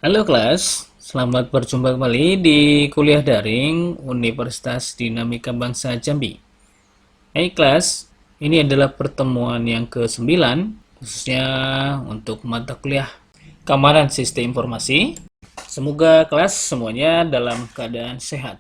Halo kelas, selamat berjumpa kembali di kuliah daring Universitas Dinamika Bangsa Jambi. Hai kelas, ini adalah pertemuan yang ke-9 khususnya untuk mata kuliah Keamanan Sistem Informasi. Semoga kelas semuanya dalam keadaan sehat.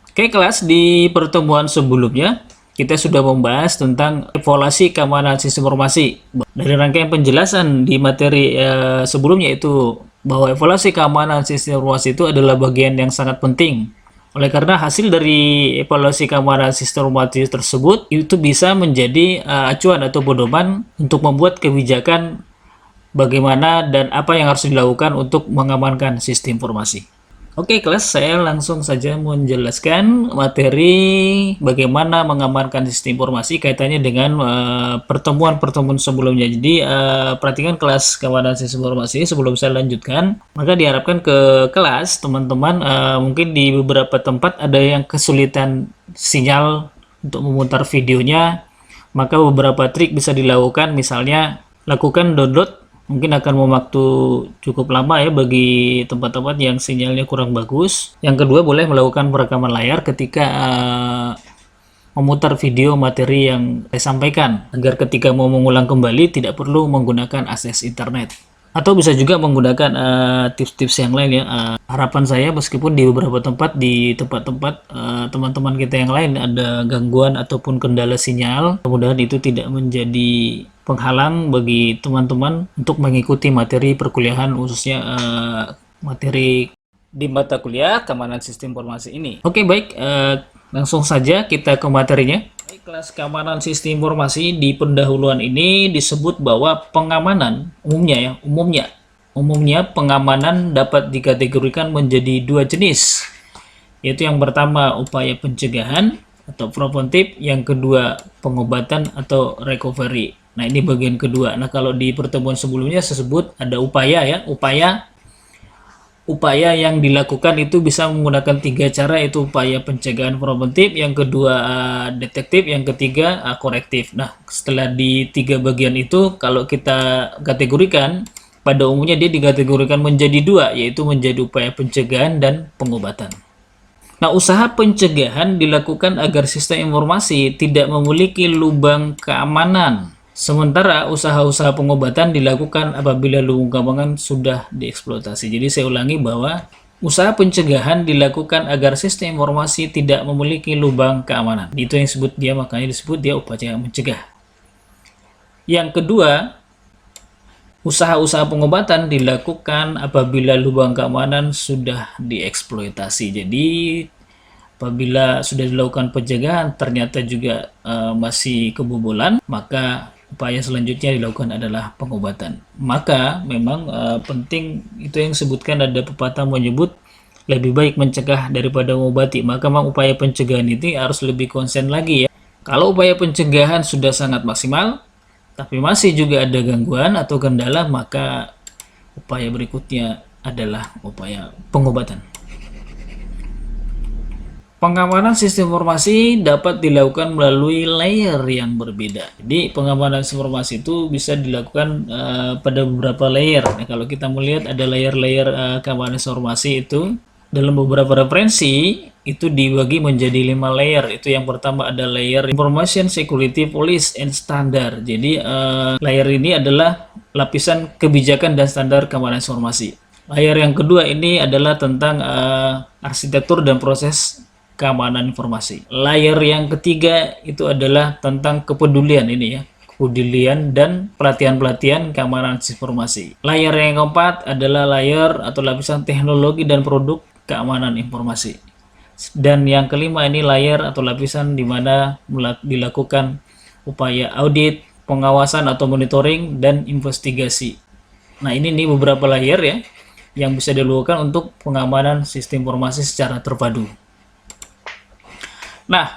Oke kelas, di pertemuan sebelumnya kita sudah membahas tentang evaluasi keamanan sistem informasi. Dari rangkaian penjelasan di materi sebelumnya itu bahwa evaluasi keamanan sistem informasi itu adalah bagian yang sangat penting. Oleh karena hasil dari evaluasi keamanan sistem informasi tersebut itu bisa menjadi acuan atau pedoman untuk membuat kebijakan bagaimana dan apa yang harus dilakukan untuk mengamankan sistem informasi. Oke kelas, saya langsung saja menjelaskan materi bagaimana mengamankan sistem informasi kaitannya dengan pertemuan-pertemuan sebelumnya. Jadi perhatikan kelas keamanan sistem informasi sebelum saya lanjutkan. Maka diharapkan ke kelas teman-teman mungkin di beberapa tempat ada yang kesulitan sinyal untuk memutar videonya. Maka beberapa trik bisa dilakukan, misalnya lakukan download. Mungkin akan memakan cukup lama ya bagi tempat-tempat yang sinyalnya kurang bagus. Yang kedua, boleh melakukan perekaman layar ketika memutar video materi yang saya sampaikan, agar ketika mau mengulang kembali tidak perlu menggunakan akses internet. Atau bisa juga menggunakan tips-tips yang lain ya. Harapan saya meskipun di beberapa tempat, di tempat-tempat teman-teman kita yang lain ada gangguan ataupun kendala sinyal, mudah-mudahan itu tidak menjadi penghalang bagi teman-teman untuk mengikuti materi perkuliahan, khususnya materi di mata kuliah keamanan sistem informasi ini. Oke baik, langsung saja kita ke materinya. Kelas keamanan sistem informasi di pendahuluan ini disebut bahwa pengamanan umumnya pengamanan dapat dikategorikan menjadi dua jenis, yaitu yang pertama upaya pencegahan atau preventif, yang kedua pengobatan atau recovery. Nah ini bagian kedua. Nah kalau di pertemuan sebelumnya saya sebut ada upaya ya, upaya yang dilakukan itu bisa menggunakan tiga cara, yaitu upaya pencegahan preventif, yang kedua detektif, yang ketiga korektif. Nah setelah di tiga bagian itu kalau kita kategorikan, pada umumnya dia dikategorikan menjadi dua, yaitu menjadi upaya pencegahan dan pengobatan. Nah usaha pencegahan dilakukan agar sistem informasi tidak memiliki lubang keamanan. Sementara usaha-usaha pengobatan dilakukan apabila lubang keamanan sudah dieksploitasi. Jadi saya ulangi bahwa usaha pencegahan dilakukan agar sistem informasi tidak memiliki lubang keamanan. Itu yang disebut dia, makanya disebut dia upaya mencegah. Yang kedua, usaha-usaha pengobatan dilakukan apabila lubang keamanan sudah dieksploitasi. Jadi apabila sudah dilakukan pencegahan ternyata juga masih kebobolan, maka upaya selanjutnya dilakukan adalah pengobatan. Maka memang penting itu yang disebutkan, ada pepatah menyebut lebih baik mencegah daripada mengobati. Maka memang upaya pencegahan itu harus lebih konsen lagi ya. Kalau upaya pencegahan sudah sangat maksimal tapi masih juga ada gangguan atau kendala, maka upaya berikutnya adalah upaya pengobatan. Pengamanan sistem informasi dapat dilakukan melalui layer yang berbeda. Jadi pengamanan informasi itu bisa dilakukan pada beberapa layer. Nah, kalau kita melihat ada layer-layer keamanan informasi itu dalam beberapa referensi itu dibagi menjadi 5 layer. Itu yang pertama ada layer Information Security Policy and Standard. Jadi layer ini adalah lapisan kebijakan dan standar keamanan informasi. Layer yang kedua ini adalah tentang arsitektur dan proses keamanan informasi. Layer yang ketiga itu adalah tentang kepedulian ini ya, kepedulian dan pelatihan-pelatihan keamanan informasi. Layer yang keempat adalah layer atau lapisan teknologi dan produk keamanan informasi. Dan yang kelima ini layer atau lapisan di mana dilakukan upaya audit, pengawasan atau monitoring dan investigasi. Nah, ini nih beberapa layer ya yang bisa dilakukan untuk pengamanan sistem informasi secara terpadu. Nah,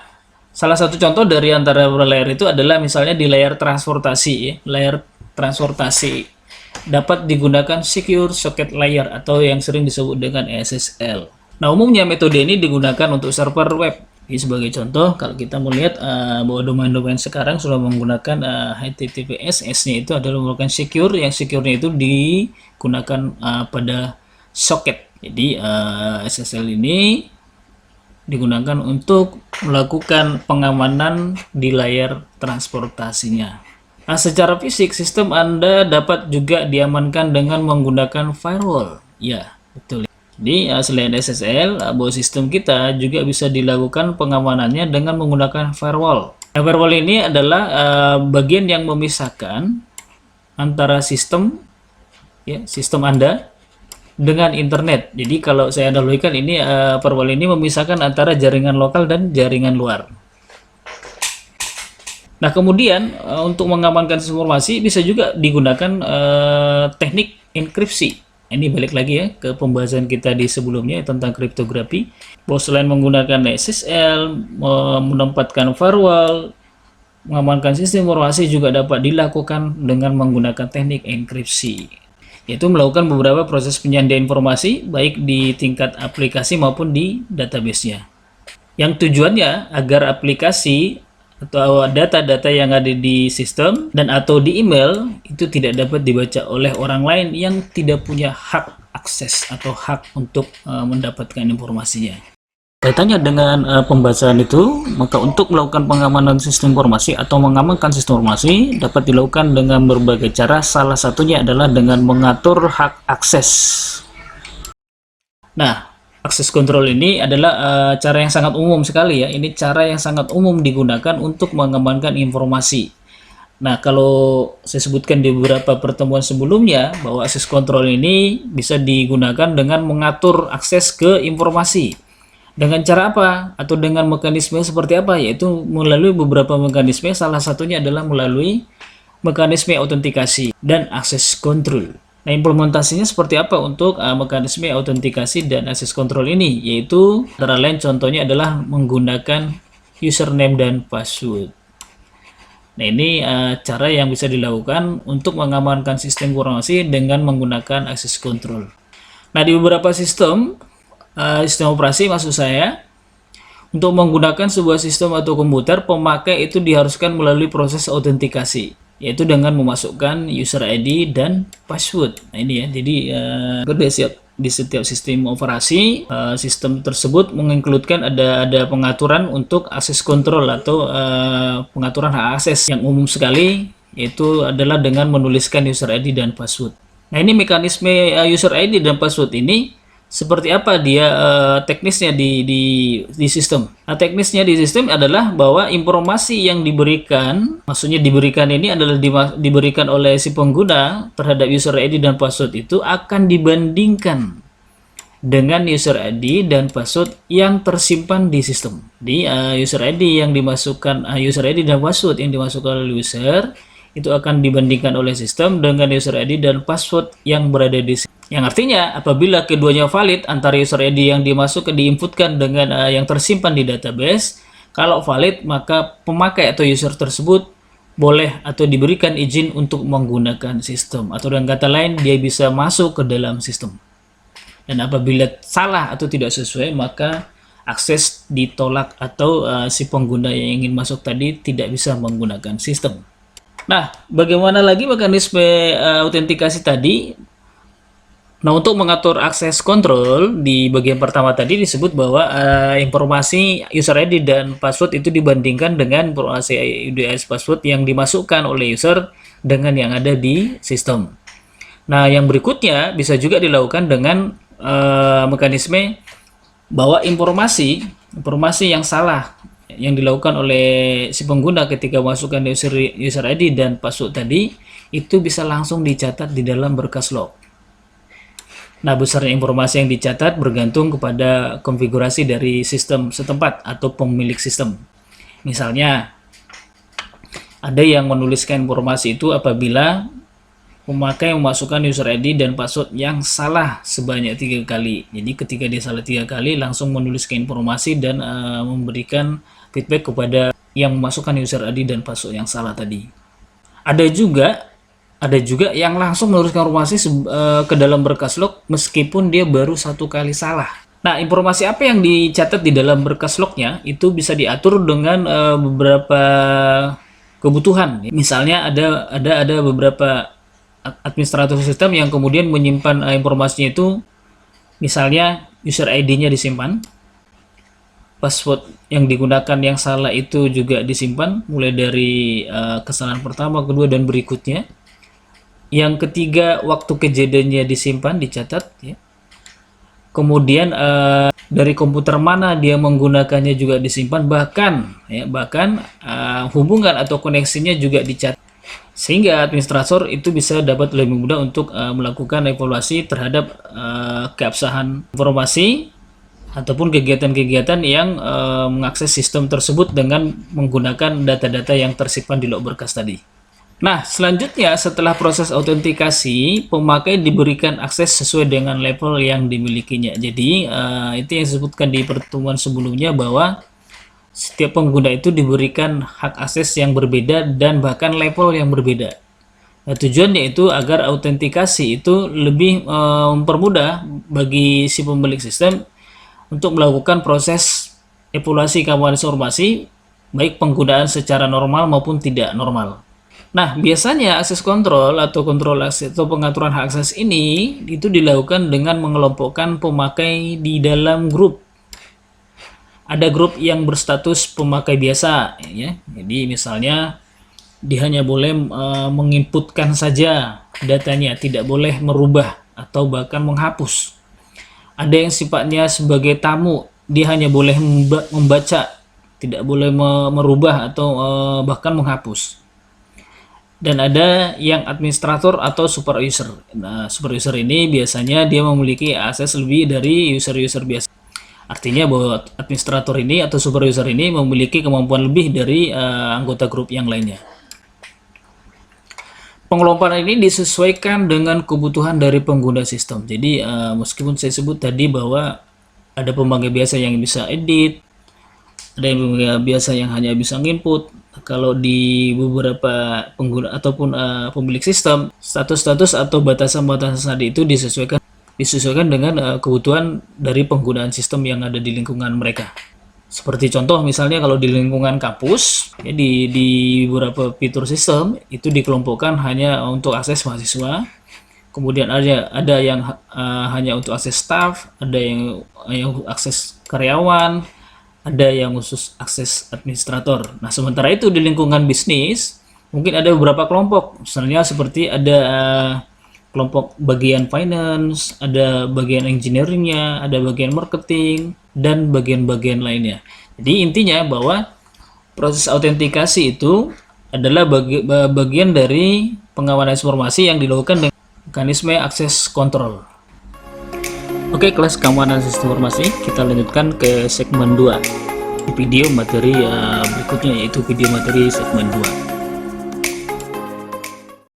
salah satu contoh dari antara layer itu adalah misalnya di layer transportasi ya. Layer transportasi dapat digunakan Secure Socket Layer atau yang sering disebut dengan SSL. Nah, umumnya metode ini digunakan untuk server web Jadi sebagai contoh, kalau kita melihat bahwa domain-domain sekarang sudah menggunakan HTTPS, S-nya itu adalah menggunakan secure, yang secure-nya itu digunakan pada socket. Jadi SSL ini digunakan untuk melakukan pengamanan di layar transportasinya. Nah, secara fisik, sistem Anda dapat juga diamankan dengan menggunakan firewall. Ya, betul. Jadi, selain SSL, bahwa sistem kita juga bisa dilakukan pengamanannya dengan menggunakan firewall. Nah, firewall ini adalah bagian yang memisahkan antara sistem, ya, sistem Anda dengan internet. Jadi kalau saya analogikan ini, firewall ini memisahkan antara jaringan lokal dan jaringan luar. Nah, kemudian untuk mengamankan informasi bisa juga digunakan teknik enkripsi. Ini balik lagi ya ke pembahasan kita di sebelumnya tentang kriptografi. Bahwa selain menggunakan SSL, menempatkan firewall, mengamankan sistem informasi juga dapat dilakukan dengan menggunakan teknik enkripsi, yaitu melakukan beberapa proses penyandian informasi baik di tingkat aplikasi maupun di database-nya. Yang tujuannya agar aplikasi atau data-data yang ada di sistem dan atau di email itu tidak dapat dibaca oleh orang lain yang tidak punya hak akses atau hak untuk mendapatkan informasinya. Kaitannya dengan pembahasan itu, maka untuk melakukan pengamanan sistem informasi atau mengamankan sistem informasi dapat dilakukan dengan berbagai cara. Salah satunya adalah dengan mengatur hak akses. Nah, akses kontrol ini adalah cara yang sangat umum sekali ya. Ini cara yang sangat umum digunakan untuk mengamankan informasi. Nah, kalau saya sebutkan di beberapa pertemuan sebelumnya bahwa akses kontrol ini bisa digunakan dengan mengatur akses ke informasi. Dengan cara apa? Atau dengan mekanisme seperti apa? Yaitu melalui beberapa mekanisme, salah satunya adalah melalui mekanisme autentikasi dan akses kontrol. Nah, implementasinya seperti apa untuk mekanisme autentikasi dan akses kontrol ini? Yaitu antara lain contohnya adalah menggunakan username dan password. Nah, ini cara yang bisa dilakukan untuk mengamankan sistem informasi dengan menggunakan akses kontrol. Nah, di beberapa sistem operasi maksud saya, untuk menggunakan sebuah sistem atau komputer, pemakai itu diharuskan melalui proses autentikasi, yaitu dengan memasukkan user ID dan password. Nah, ini ya, jadi di setiap sistem operasi, sistem tersebut menginkludkan ada pengaturan untuk akses kontrol atau pengaturan hak akses yang umum sekali, yaitu adalah dengan menuliskan user ID dan password. Nah, ini mekanisme user ID dan password ini seperti apa dia teknisnya di sistem. Nah, teknisnya di sistem adalah bahwa informasi yang diberikan, maksudnya diberikan ini adalah diberikan oleh si pengguna terhadap user ID dan password itu akan dibandingkan dengan user ID dan password yang tersimpan di sistem. Di user ID yang dimasukkan, user ID dan password yang dimasukkan oleh user itu akan dibandingkan oleh sistem dengan user ID dan password yang berada di sistem. Yang artinya apabila keduanya valid, antara user ID yang dimasukkan diinputkan dengan yang tersimpan di database, kalau valid maka pemakai atau user tersebut boleh atau diberikan izin untuk menggunakan sistem, atau dengan kata lain dia bisa masuk ke dalam sistem. Dan apabila salah atau tidak sesuai maka akses ditolak atau si pengguna yang ingin masuk tadi tidak bisa menggunakan sistem. Nah, bagaimana lagi mekanisme autentikasi tadi? Nah, untuk mengatur akses kontrol di bagian pertama tadi disebut bahwa informasi user ID dan password itu dibandingkan dengan informasi UDS password yang dimasukkan oleh user dengan yang ada di sistem. Nah, yang berikutnya bisa juga dilakukan dengan mekanisme bahwa informasi yang salah yang dilakukan oleh si pengguna ketika masukkan user ID dan password tadi itu bisa langsung dicatat di dalam berkas log. Nah, besarnya informasi yang dicatat bergantung kepada konfigurasi dari sistem setempat atau pemilik sistem. Misalnya, ada yang menuliskan informasi itu apabila pemakai memasukkan user ID dan password yang salah sebanyak 3 kali. Jadi ketika dia salah 3 kali, langsung menuliskan informasi dan memberikan feedback kepada yang memasukkan user ID dan password yang salah tadi. Ada juga yang langsung menuliskan informasi ke dalam berkas log meskipun dia baru 1 kali salah. Nah, informasi apa yang dicatat di dalam berkas lognya itu bisa diatur dengan beberapa kebutuhan. Misalnya ada beberapa administrator sistem yang kemudian menyimpan informasinya itu, misalnya user ID-nya disimpan, password yang digunakan yang salah itu juga disimpan, mulai dari kesalahan pertama, kedua, dan berikutnya. Yang ketiga, waktu kejadiannya disimpan, dicatat, ya. Kemudian dari komputer mana dia menggunakannya juga disimpan, bahkan hubungan atau koneksinya juga dicatat, sehingga administrator itu bisa dapat lebih mudah untuk melakukan evaluasi terhadap keabsahan informasi ataupun kegiatan-kegiatan yang mengakses sistem tersebut dengan menggunakan data-data yang tersimpan di log berkas tadi. Nah, selanjutnya setelah proses autentikasi, pemakai diberikan akses sesuai dengan level yang dimilikinya. Jadi, itu yang disebutkan di pertemuan sebelumnya, bahwa setiap pengguna itu diberikan hak akses yang berbeda dan bahkan level yang berbeda. Nah, tujuannya itu agar autentikasi itu lebih mempermudah bagi si pemilik sistem untuk melakukan proses evaluasi keamanan informasi, baik penggunaan secara normal maupun tidak normal. Nah, biasanya akses kontrol atau kontrol akses atau pengaturan hak akses ini itu dilakukan dengan mengelompokkan pemakai di dalam grup. Ada grup yang berstatus pemakai biasa, ya. Jadi misalnya dia hanya boleh menginputkan saja datanya, tidak boleh merubah atau bahkan menghapus. Ada yang sifatnya sebagai tamu, dia hanya boleh membaca, tidak boleh merubah atau bahkan menghapus. Dan ada yang administrator atau super user. Nah, super user ini biasanya dia memiliki akses lebih dari user-user biasa. Artinya bahwa administrator ini atau super user ini memiliki kemampuan lebih dari anggota grup yang lainnya. Pengelompokan ini disesuaikan dengan kebutuhan dari pengguna sistem. Jadi meskipun saya sebut tadi bahwa ada pemakai biasa yang bisa edit, ada yang pemakai biasa yang hanya bisa input. Kalau di beberapa pengguna ataupun pemilik sistem, status-status atau batasan-batasan tadi itu disesuaikan dengan kebutuhan dari penggunaan sistem yang ada di lingkungan mereka. Seperti contoh misalnya kalau di lingkungan kampus, ya, di beberapa fitur sistem itu dikelompokkan hanya untuk akses mahasiswa. Kemudian ada yang hanya untuk akses staff, ada yang akses karyawan, ada yang khusus akses administrator. Nah, sementara itu di lingkungan bisnis mungkin ada beberapa kelompok, misalnya seperti ada kelompok bagian finance, ada bagian engineeringnya, ada bagian marketing, dan bagian-bagian lainnya. Jadi intinya bahwa proses autentikasi itu adalah bagian dari pengawalan informasi yang dilakukan dengan mekanisme akses kontrol. Oke, kelas keamanan sistem informasi, kita lanjutkan ke segmen 2 video materi berikutnya, yaitu video materi segmen 2.